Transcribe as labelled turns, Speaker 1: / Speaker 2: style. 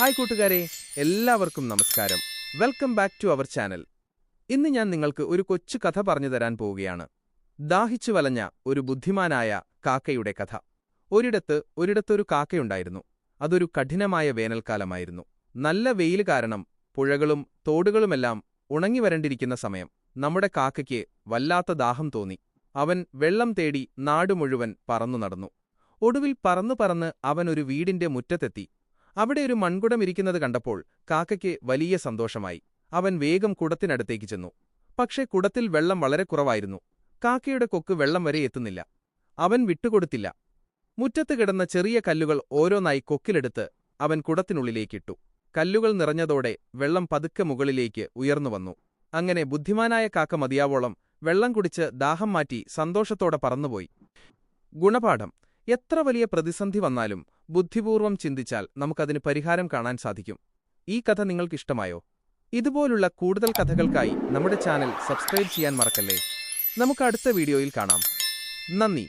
Speaker 1: Hi കൂട്ടുകാരെ, എല്ലാവർക്കും നമസ്കാരം. Welcome back to our channel. ഇന്ന് ഞാൻ നിങ്ങൾക്ക് ഒരു കൊച്ചു കഥ പറഞ്ഞു തരാൻ പോവുകയാണ്. ദാഹിച്ചു വലഞ്ഞ ഒരു ബുദ്ധിമാനായ കാക്കയുടെ കഥ. ഒരിടത്തൊരു കാക്കയുണ്ടായിരുന്നു. അതൊരു കഠിനമായ വേനൽക്കാലമായിരുന്നു. നല്ല വെയിൽ കാരണം പുഴകളും തോടുകളുമെല്ലാം ഉണങ്ങിവരണ്ടിരിക്കുന്ന സമയം. നമ്മുടെ കാക്കയ്ക്ക് വല്ലാത്ത ദാഹം തോന്നി. അവൻ വെള്ളം തേടി നാടു മുഴുവൻ പറന്നു നടന്നു. ഒടുവിൽ പറന്ന് അവൻ ഒരു വീടിന്റെ മുറ്റത്തെത്തി. അവിടെ ഒരു മൺകുടം ഇരിക്കുന്നത് കണ്ടപ്പോൾ കാക്കയ്ക്ക് വലിയ സന്തോഷമായി. അവൻ വേഗം കുടത്തിനടുത്തേക്ക് ചെന്നു. പക്ഷേ കുടത്തിൽ വെള്ളം വളരെ കുറവായിരുന്നു. കാക്കയുടെ കൊക്ക് വെള്ളം വരെ എത്തുന്നില്ല. അവൻ വിട്ടുകൊടുത്തില്ല. മുറ്റത്ത് കിടന്ന ചെറിയ കല്ലുകൾ ഓരോന്നായി കൊക്കിലെടുത്ത് അവൻ കുടത്തിനുള്ളിലേക്കിട്ടു. കല്ലുകൾ നിറഞ്ഞതോടെ വെള്ളം പതുക്കെ മുകളിലേക്ക് ഉയർന്നുവന്നു. അങ്ങനെ ബുദ്ധിമാനായ കാക്ക മതിയാവോളം വെള്ളം കുടിച്ച് ദാഹം മാറ്റി സന്തോഷത്തോടെ പറന്നുപോയി. ഗുണപാഠം: എത്ര വലിയ പ്രതിസന്ധി വന്നാലും ബുദ്ധിപൂർവ്വം ചിന്തിച്ചാൽ നമുക്കതിന് പരിഹാരം കാണാൻ സാധിക്കും. ഈ കഥ നിങ്ങൾക്കിഷ്ടമായോ? ഇതുപോലുള്ള കൂടുതൽ കഥകൾക്കായി നമ്മുടെ ചാനൽ സബ്സ്ക്രൈബ് ചെയ്യാൻ മറക്കല്ലേ. നമുക്ക് അടുത്ത വീഡിയോയിൽ കാണാം. നന്ദി.